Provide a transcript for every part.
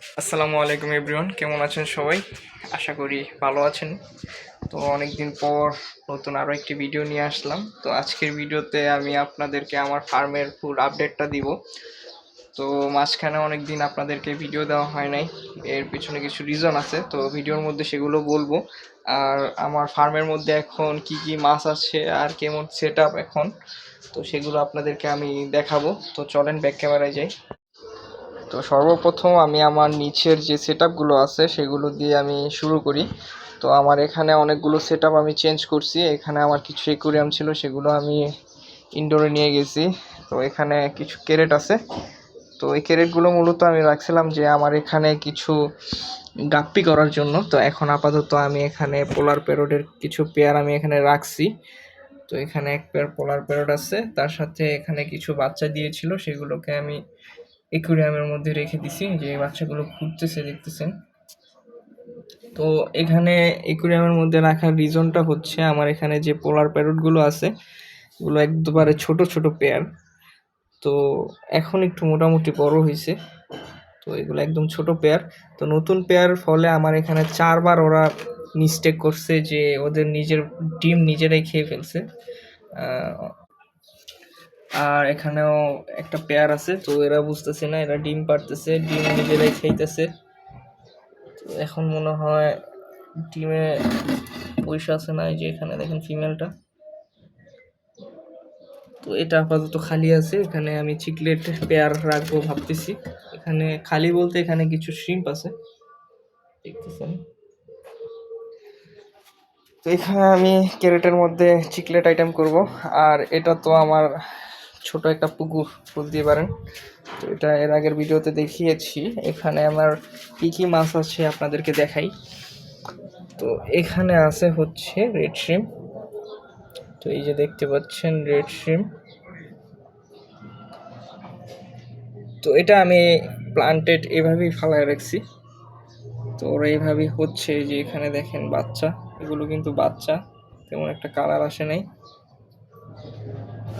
আসসালামু আলাইকুম এভরিওয়ান, কেমন আছেন সবাই? আশা করি ভালো আছেন। তো অনেকদিন পর নতুন আরও একটি ভিডিও নিয়ে আসলাম। তো আজকের ভিডিওতে আমি আপনাদেরকে আমার ফার্মের ফুল আপডেটটা দিব। তো মাঝখানে অনেক দিন আপনাদেরকে ভিডিও দেওয়া হয় নাই, এর পিছনে কিছু রিজন আছে, তো ভিডিওর মধ্যে সেগুলো বলবো। আর আমার ফার্মের মধ্যে এখন কি কি মাছ আছে আর কেমন সেট আপ এখন, তো সেগুলো আপনাদেরকে আমি দেখাবো। তো চলেন ব্যাক ক্যামেরায় যাই। তো সর্বপ্রথম আমি আমার নিচের যে সেটআপগুলো আছে সেগুলো দিয়ে আমি শুরু করি। তো আমার এখানে অনেকগুলো সেটআপ আমি চেঞ্জ করছি। এখানে আমার কিছু অ্যাকুরিয়াম ছিল, সেগুলো আমি ইনডোরে নিয়ে গেছি। তো এখানে কিছু ক্যারেট আছে। তো এই ক্যারেটগুলো মূলত আমি রাখছিলাম যে আমার এখানে কিছু গাপ্পি করার জন্য। তো এখন আপাতত আমি এখানে পোলার প্যারোটের কিছু পেয়ার আমি এখানে রাখছি। তো এখানে এক পেয়ার পোলার প্যারট আছে, তার সাথে এখানে কিছু বাচ্চা দিয়েছিল, সেগুলোকে আমি একুরিয়ামের মধ্যে রেখে দিছি, যে বাচ্চাগুলো ঘুরতেছে দেখতেছেন। তো এখানে একুরিয়ামের মধ্যে রাখার রিজনটা হচ্ছে আমার এখানে যে পোলার প্যারটগুলো আছে এগুলো একবারে ছোট ছোট পেয়ার। তো এখন একটু মোটামুটি বড় হয়েছে। তো এগুলো একদম ছোট পেয়ার। তো নতুন পেয়ার ফলে আমার এখানে 4বার ওরা মিস্টেক করছে যে ওদের নিজের ডিম নিজেরাই খেয়ে ফেলছে। আর এখানেও একটা পেয়ার আছে, তো এরা বুঝতেছে না, এরা ডিম পারতেছে, ডিম নিজেরাই খাইতেছে। তো এখন মনে হয় ডিমে পয়সা আছে না, এই যে এখানে দেখেন ফিমেলটা। তো এটা আপাতত খালি আছে, এখানে আমি চিকলেট পেয়ার রাখবো ভাবতেছি। এখানে খালি বলতে এখানে কিছু শ্রিম্প আছে দেখতেছেন। তো এখানে আমি ক্যারেটের মধ্যে চিকলেট আইটেম করব। আর এটা তো আমার ছোট একটা পুকুর বলতে পারেন। তো এটা এর আগের ভিডিওতে দেখিয়েছি। এখানে আমার কি কি মাছ আছে আপনাদেরকে দেখাই। তো এখানে আছে হচ্ছে রেড শ্রিম্প। তো এই যে দেখতে পাচ্ছেন রেড শ্রিম্প। তো এটা আমি প্লান্টেড এভাবেই ফালায় রাখছি। তো ওরা এইভাবেই হচ্ছে, যে এখানে দেখেন বাচ্চা, এগুলো কিন্তু বাচ্চা, তেমন একটা কালার আসে নাই।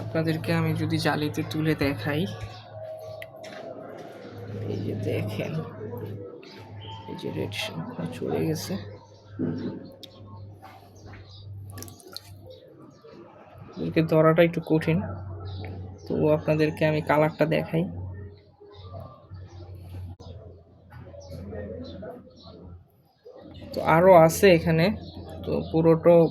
আপনাদেরকে আমি যদি জালিতে তুলে দেখাই, এই যে দেখেন, এই যে রেড শ্রিম্পটা চলে গেছে। এদেরকে ধরাটা একটু কঠিন, তো আপনাদেরকে আমি কালারটা দেখাই। তো আরও আছে এখানে। তো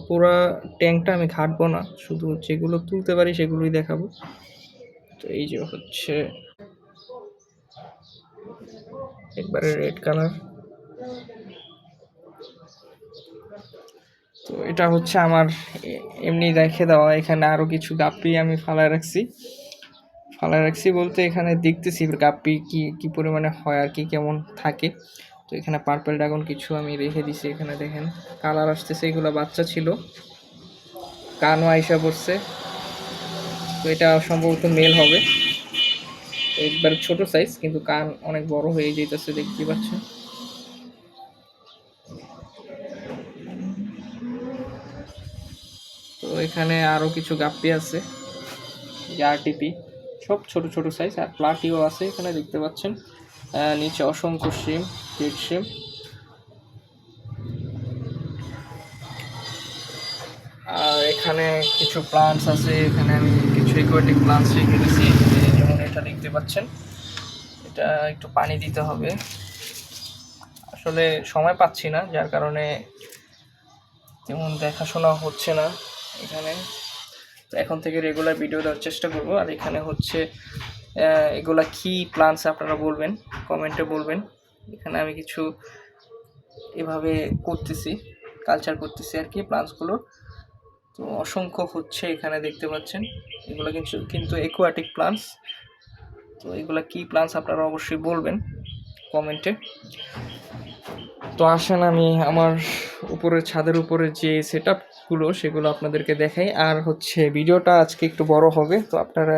পুরা ট্যাঙ্কটা আমি ঘাটবো না, শুধু যেগুলো তুলতে পারি সেগুলোই দেখাবো। তো এই যে হচ্ছে একবারে রেড কালার। তো এটা হচ্ছে আমার এমনি রেখে দেওয়া। এখানে আরও কিছু গাপ্পি আমি ফালায় রাখছি বলতে এখানে দেখতেছি গাপ্পি কি কি পরিমাণে হয় আর কি কেমন থাকে। তো এখানে পার্পল ড্রাগন কিছু আমি রেখে দিছি, এখানে দেখেন কালার আসতেছে, এগুলো বাচ্চা ছিল। কানও আইসা পড়ছে। তো এটা সম্ভবত মেল হবে, একবার ছোট সাইজ, কিন্তু কান অনেক বড় হয়ে যেতেছে দেখতে পাচ্ছেন। তো এখানে আরো কিছু গাপ্পি আছে, আরটিপি, সব ছোট ছোট সাইজ, আর প্লাটিও আছে এখানে দেখতে পাচ্ছেন। নিচে অসংখ্য শিম, রেড শিম। আর এখানে কিছু প্লান্টস আছে, এখানে আমি কিছু একুয়াটিক প্লান্টস রেখে দিয়েছি, যেমন এটা দেখতে পাচ্ছেন। এটা একটু পানি দিতে হবে, আসলে সময় পাচ্ছি না, যার কারণে তেমন দেখাশোনা হচ্ছে না এখানে। তো এখন থেকে রেগুলার ভিডিও দেওয়ার চেষ্টা করব। আর এখানে হচ্ছে এগুলা কি প্লান্টস আপনারা বলবেন, কমেন্টে বলবেন। এখানে আমি কিছু এভাবে করতেছি, কালচার করতেছি আর কি প্লান্টসগুলো। তো অসংখ্য হচ্ছে এখানে দেখতে পাচ্ছেন। এগুলো কিন্তু অ্যাকুয়াটিক প্লান্টস। তো এগুলা কি প্লান্টস আপনারা অবশ্যই বলবেন কমেন্টে। তো আসেন আমি আমার উপরের ছাদের উপরে যে সেটআপগুলো সেগুলো আপনাদেরকে দেখাই। আর হচ্ছে ভিডিওটা আজকে একটু বড় হবে, তো আপনারা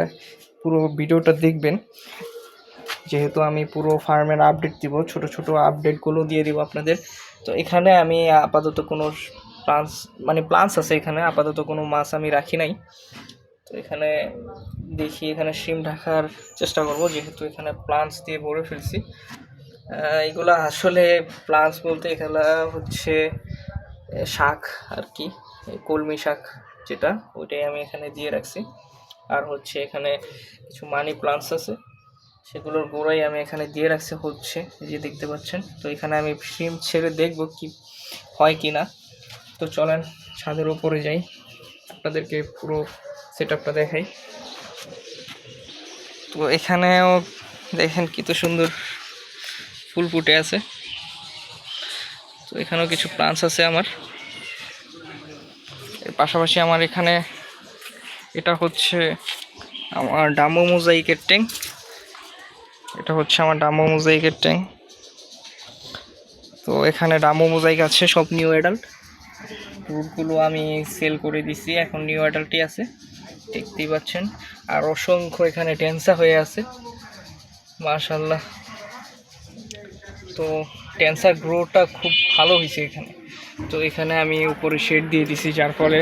পুরো ভিডিওটা দেখবেন, যেহেতু আমি পুরো ফার্মের আপডেট দিব, ছোট ছোট আপডেটগুলো দিয়ে দিব আপনাদের। তো এখানে আমি আপাতত কোনো প্লান্টস আছে, এখানে আপাতত কোনো মাছ আমি রাখি নাই। তো এখানে দেখি এখানে শিম ঢাকার চেষ্টা করব, যেহেতু এখানে প্লান্টস দিয়ে ভরে ফেলছি। এগুলা আসলে প্লান্টস বলতে এগুলা হচ্ছে শাক আর কি, কলমি শাক যেটা, ওইটাই আমি এখানে দিয়ে রাখছি। আর হচ্ছে এখানে কিছু মানি প্লান্টস আছে, সেগুলোর গোড়াই আমি এখানে দিয়ে রাখছি, হচ্ছে যে দেখতে পাচ্ছেন। তো এখানে আমি শিম ছেড়ে দেখবো কি হয় কি না। তো চলেন ছাদের উপরে যাই, আপনাদেরকে পুরো সেট আপটা দেখাই। তো এখানেও দেখেন কত সুন্দর ফুল ফুটে আছে। তো এখানেও কিছু প্লান্টস আছে আমার। এর পাশাপাশি আমার এখানে এটা হচ্ছে আমার ডাম্বো মোজাইকের ট্যাঙ্ক। এটা হচ্ছে আমার ডাম্বো মোজাইকের ট্যাঙ্ক। তো এখানে ডাম্বো মোজাইক আছে, সব নিউ অ্যাডাল্ট। ফ্রুটগুলো আমি সেল করে দিছি, এখন নিউ অ্যাডাল্টই আছে, দেখতেই পাচ্ছেন। আর অসংখ্য এখানে ট্যান্সা হয়ে আছে, মাশাআল্লাহ। তো ট্যান্সার গ্রোটা খুব ভালো হয়েছে এখানে। তো এখানে আমি উপরে শেড দিয়ে দিছি, যার ফলে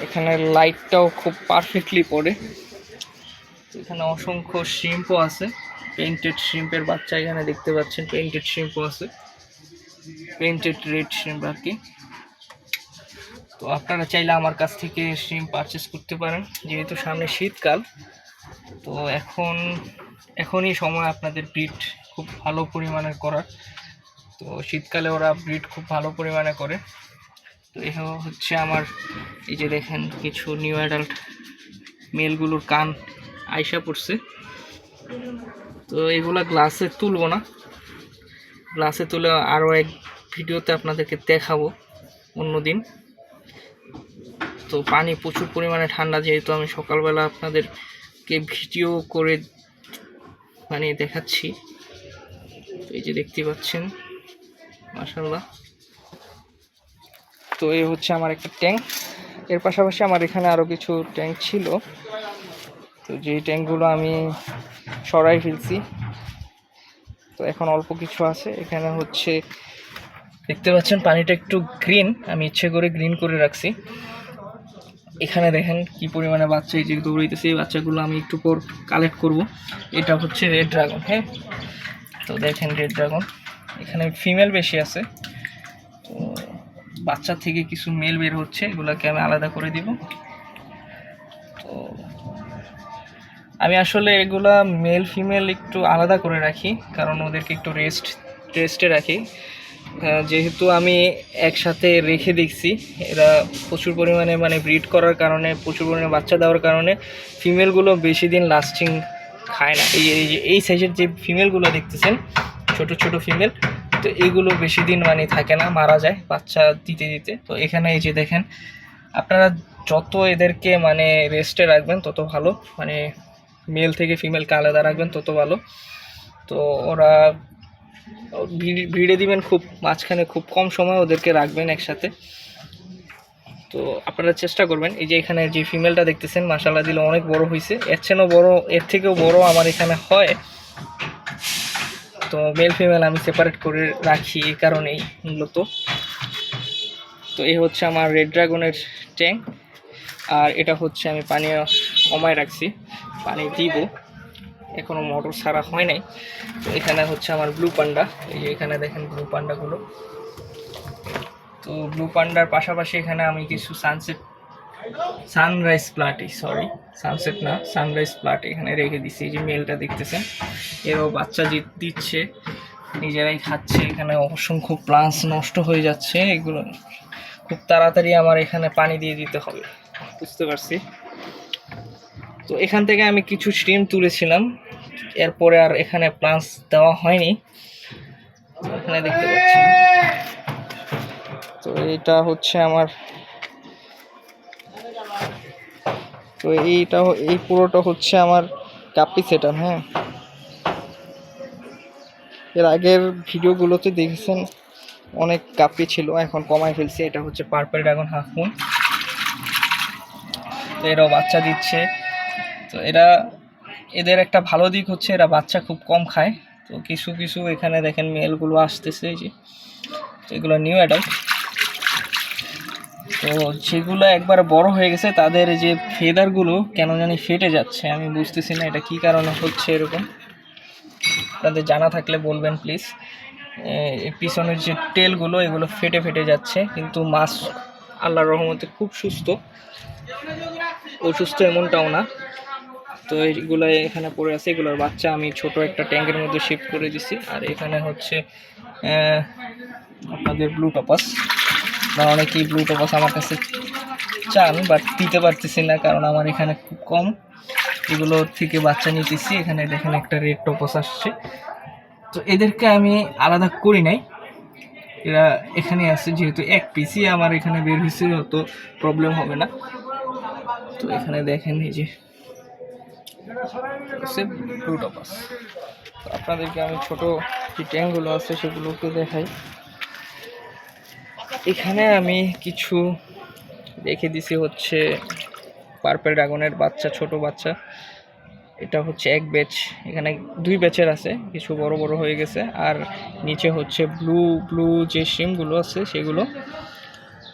এখানে লাইটটাও খুব পারফেক্টলি পড়ে। এখানে অসংখ্য শ্রিম্পও আছে, পেইন্টেড শ্রিম্পের বাচ্চা এখানে দেখতে পাচ্ছেন। পেইন্টেড শ্রিম্পও আছে, পেইন্টেড রেড শ্রিম্প আর কি। তো আপনারা চাইলে আমার কাছ থেকে শ্রিম্প পারচেস করতে পারেন, যেহেতু সামনে শীতকাল। তো এখনই সময় আপনাদের ব্রিড খুব ভালো পরিমাণে করার। তো শীতকালে ওরা ব্রিড খুব ভালো পরিমাণে করে। তো এই হচ্ছে আমার, এই যে দেখেন কিছু নিউ অ্যাডাল্ট মেলগুলোর কান আইসা পড়ছে। তো এগুলা গ্লাসে তুলবো না, গ্লাসে তুলে আরও এক ভিডিওতে আপনাদেরকে দেখাবো অন্যদিন। তো পানি প্রচুর পরিমাণে ঠান্ডা, যেহেতু আমি সকালবেলা আপনাদেরকে ভিডিও করে মানে দেখাচ্ছি। তো এই যে দেখতে পাচ্ছেন, মাশাআল্লাহ। তো এই হচ্ছে আমার একটা ট্যাঙ্ক। এর পাশাপাশি আমার এখানে আরও কিছু ট্যাঙ্ক ছিল, তো যেই ট্যাঙ্কগুলো আমি সরাই ফেলছি। তো এখন অল্প কিছু আছে। এখানে হচ্ছে দেখতে পাচ্ছেন পানিটা একটু গ্রিন, আমি ইচ্ছে করে গ্রিন করে রাখছি। এখানে দেখেন কি পরিমাণে বাচ্চা এই যে দৌড়াইতেছে, এই বাচ্চাগুলো আমি একটু পর কালেক্ট করব। এটা হচ্ছে রেড ড্রাগন, হ্যাঁ। তো দেখেন রেড ড্রাগন, এখানে ফিমেল বেশি আছে। তো বাচ্চা থেকে কিছু মেল বের হচ্ছে, এগুলোকে আমি আলাদা করে দিব। তো আমি আসলে এগুলা মেল ফিমেল একটু আলাদা করে রাখি, কারণ ওদেরকে একটু রেস্টে রাখি। যেহেতু আমি একসাথে রেখে দেখছি, এরা প্রচুর পরিমাণে মানে ব্রিড করার কারণে, প্রচুর পরিমাণে বাচ্চা দেওয়ার কারণে ফিমেলগুলো বেশি দিন লাস্টিং খায় না। এই সাইজের যে ফিমেলগুলো দেখতেছেন, ছোট ছোট ফিমেল, তো এগুলো বেশি দিন মানে থাকে না, মারা যায় বাচ্চা দিতে দিতে। তো এখানে এই যে দেখেন, আপনারা যত এদেরকে মানে রেস্টে রাখবেন তত ভালো, মানে মেল থেকে ফিমেলকে আলাদা রাখবেন তত ভালো। তো ওরা ভিড়ে দিবেন খুব মাঝখানে, খুব কম সময় ওদেরকে রাখবেন একসাথে। তো আপনারা চেষ্টা করবেন। এই যে এখানে যে ফিমেলটা দেখতেছেন, মাশাআল্লাহ দিলে অনেক বড় হয়েছে, এর থেকেও বড় আমার এখানে হয়। তো মেল ফিমেল আমি সেপারেট করে রাখি এই কারণেই মূলত। তো এই হচ্ছে আমার রেড ড্রাগনের ট্যাঙ্ক। আর এটা হচ্ছে আমি পানি কমায় রাখছি, পানি দিব, এখনও মোটর ছাড়া হয় নাই। তো এখানে হচ্ছে আমার ব্লু পান্ডা, এই যে এখানে দেখেন ব্লু পান্ডাগুলো। তো ব্লু পান্ডার পাশাপাশি এখানে আমি কিছু সানরাইজ প্লাট এখানে রেখে দিচ্ছি। এই যে মেলটা দেখতেছেন, এরাও বাচ্চা দিচ্ছে, নিজেরাই খাচ্ছে। এখানে অসংখ্য প্লান্টস নষ্ট হয়ে যাচ্ছে, এগুলো খুব তাড়াতাড়ি আমার এখানে পানি দিয়ে দিতে হবে, বুঝতে পারছি। তো এখান থেকে আমি কিছু স্ট্রিম তুলেছিলাম, এরপরে আর এখানে প্লান্টস দেওয়া হয়নি, এখানে দেখতে পাচ্ছি। তো এটা হচ্ছে আমার, তো এই পুরোটা হচ্ছে আমার কাপি সেটআপ, হ্যাঁ। এর আগের ভিডিওগুলোতে দেখেছেন অনেক কাপি ছিল, এখন কমায় ফেলছি। এটা হচ্ছে পার্পল ড্রাগন হাফ মুন, তো এরাও বাচ্চা দিচ্ছে। তো এদের একটা ভালো দিক হচ্ছে এরা বাচ্চা খুব কম খায়। তো কিছু কিছু এখানে দেখেন মেলগুলো আসতেছে, এই যে এগুলো নিউ অ্যাডাল্ট। তো যেগুলো একবার বড় হয়ে গেছে তাদের যে ফেদারগুলো কেন জানি ফেটে যাচ্ছে, আমি বুঝতেছি না এটা কি কারণে হচ্ছে এরকম। আপনাদের জানা থাকলে বলবেন প্লিজ। পিছনের যে টেলগুলো এগুলো ফেটে ফেটে যাচ্ছে, কিন্তু মাছ আল্লাহর রহমতে খুব সুস্থ, অসুস্থ এমনটাও না। তো এইগুলো এখানে পড়ে আছে, এগুলোর বাচ্চা আমি ছোট একটা ট্যাঙ্কের মধ্যে শিফট করে দিছি। আর এখানে হচ্ছে আপনাদের ব্লু টপাস, বা অনেকেই ব্লু টপাস আমার কাছে চান, বাট দিতে পারতেছি না কারণ আমার এখানে খুব কম। এগুলো থেকে বাচ্চা নিতেছি। এখানে দেখেন একটা রেড টপাস আসছে, তো এদেরকে আমি আলাদা করি নাই, এরা এখানে আছে। যেহেতু এক পিসই আমার এখানে বের হয়েছে, তো প্রবলেম হবে না। তো এখানে দেখেন এই যে ব্লু টপাস। তো আপনাদেরকে আমি ছোট যে ট্যাঙ্কগুলো আছে সেগুলোকে দেখাই। এখানে আমি কিছু রেখে দিছি হচ্ছে পার্পল ড্রাগনের বাচ্চা, ছোট বাচ্চা। এটা হচ্ছে এক ব্যাচ, এখানে 2 ব্যাচের আছে, কিছু বড় বড় হয়ে গেছে। আর নিচে হচ্ছে ব্লু যে শিমগুলো আছে সেগুলো,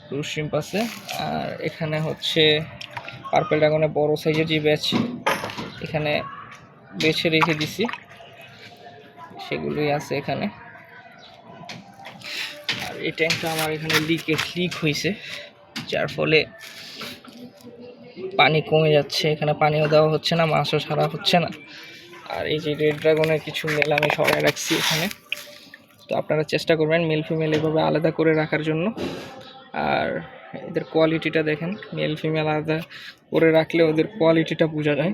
ব্লু শিম্প আছে। আর এখানে হচ্ছে পার্পল ড্রাগনের বড় সাইজের যে ব্যাচ, এখানে বেছে রেখে দিছি, সেগুলোই আছে এখানে। আর এই ট্যাঙ্কটা আমার এখানে লিক হয়েছে, যার ফলে পানি কমে যাচ্ছে, এখানে পানিও দেওয়া হচ্ছে না, মাছও ছাড়া হচ্ছে না। আর এই যে রেড ড্রাগনের কিছু মেল আমি সরাই রাখছি এখানে। তো আপনারা চেষ্টা করবেন মেল ফিমেল এভাবে আলাদা করে রাখার জন্য। আর এদের কোয়ালিটিটা দেখেন, মেল ফিমেল আলাদা করে রাখলে ওদের কোয়ালিটিটা বোঝা যায়।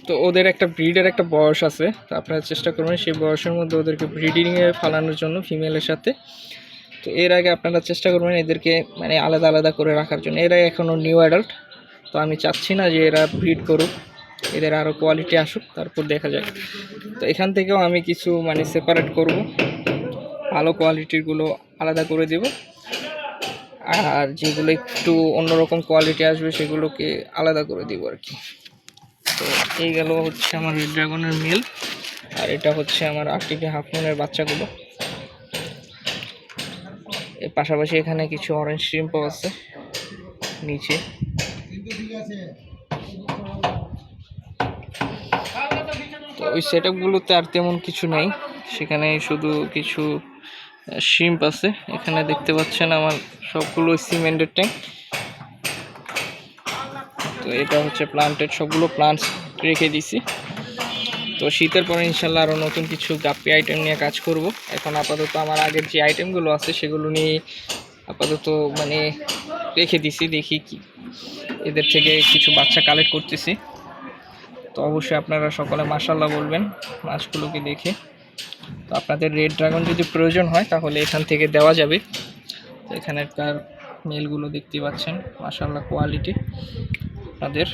তো ওদের একটা ব্রিডের একটা বয়স আছে, তো আপনারা চেষ্টা করবেন সেই বয়সের মধ্যে ওদেরকে ব্রিডিংয়ে ফালানোর জন্য ফিমেলের সাথে। তো এর আগে আপনারা চেষ্টা করবেন এদেরকে মানে আলাদা আলাদা করে রাখার জন্য। এরা এখনও নিউ অ্যাডাল্ট, তো আমি চাচ্ছি না যে এরা ব্রিড করুক, এদের আরও কোয়ালিটি আসুক, তারপর দেখা যায়। তো এখান থেকেও আমি কিছু মানে সেপারেট করব, ভালো কোয়ালিটিরগুলো আলাদা করে দেব, আর যেগুলো একটু অন্যরকম কোয়ালিটি আসবে সেগুলোকে আলাদা করে দেবো আর কি। তো এই গেল হচ্ছে আমার রেড ড্রাগনের মেল, আর এটা হচ্ছে আমার আর্টিকে হাফ মুনের বাচ্চাগুলো। এর পাশাপাশি এখানে কিছু অরেঞ্জ শ্রিম্পও আছে নিচে। তো ওই সেট আপগুলোতে আর তেমন কিছু নাই, সেখানে শুধু কিছু শ্রিম্প আছে। এখানে দেখতে পাচ্ছেন আমার সবগুলো সিমেন্টের ট্যাঙ্ক। তো এটা হচ্ছে প্লান্টেড, সবগুলো প্লান্টস রেখে দিছি। তো শীতের পরে ইনশাল্লাহ আরও নতুন কিছু গাপ্পি আইটেম নিয়ে কাজ করব। এখন আপাতত আমার আগের যে আইটেমগুলো আছে সেগুলো নিয়ে আপাতত মানে রেখে দিছি, দেখি কি এদের থেকে কিছু বাচ্চা কালেক্ট করতেছি। তো অবশ্যই আপনারা সকলে মাশাআল্লাহ বলবেন মাছগুলোকে দেখে। তো আপনাদের রেড ড্রাগন যদি প্রয়োজন হয় তাহলে এখান থেকে দেওয়া যাবে। তো এখানকার মেলগুলো দেখতে পাচ্ছেন, মাশাআল্লাহ কোয়ালিটি আপনাদের।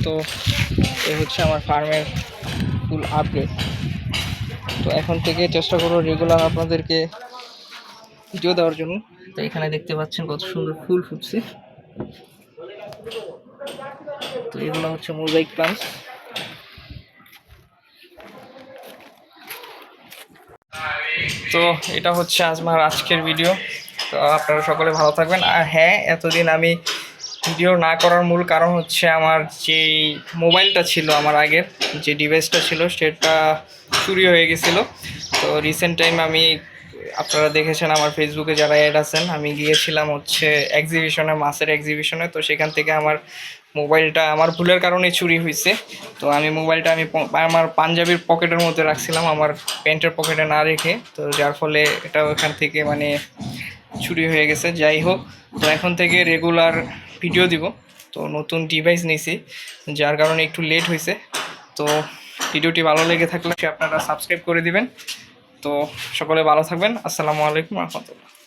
তো এই হচ্ছে আমার ফার্মের ফুল আপডেট। তো এখন থেকে চেষ্টা করব রেগুলার আপনাদেরকে ভিডিও দেওয়ার জন্য। তো এখানে দেখতে পাচ্ছেন কত সুন্দর ফুল ফুটছে। তো এগুলো হচ্ছে মোজাইক প্লান্টস। তো এটা হচ্ছে আমার আজকের ভিডিও। তো আপনারা সকলে ভালো থাকবেন। আর হ্যাঁ, এতদিন আমি ভিডিও না করার মূল কারণ হচ্ছে আমার যেই মোবাইলটা ছিল, আমার আগের যে ডিভাইসটা ছিল সেটা চুরি হয়ে গেছিলো। তো রিসেন্ট টাইম আমি, আপনারা দেখেছেন আমার ফেসবুকে যারা অ্যাড আছেন, আমি গিয়েছিলাম হচ্ছে এক্সিবিশনে, মাছের এক্সিবিশনে। তো সেখান থেকে আমার মোবাইলটা আমার ভুলের কারণে চুরি হয়েছে। তো আমি মোবাইলটা আমার পাঞ্জাবির পকেটের মধ্যে রাখছিলাম, আমার প্যান্টের পকেটে না রেখে। তো যার ফলে এটা ওখান থেকে মানে চুরি হয়ে গেছে। যাই হোক, তো এখন থেকে রেগুলার ভিডিও দিব। তো নতুন ডিভাইস নিয়েছি, যার কারণে একটু লেট হয়েছে। তো ভিডিওটি ভালো লেগে থাকলে আপনারা সাবস্ক্রাইব করে দিবেন। তো সকলে ভালো থাকবেন। আসসালামু আলাইকুম রহমতুল্লাহ।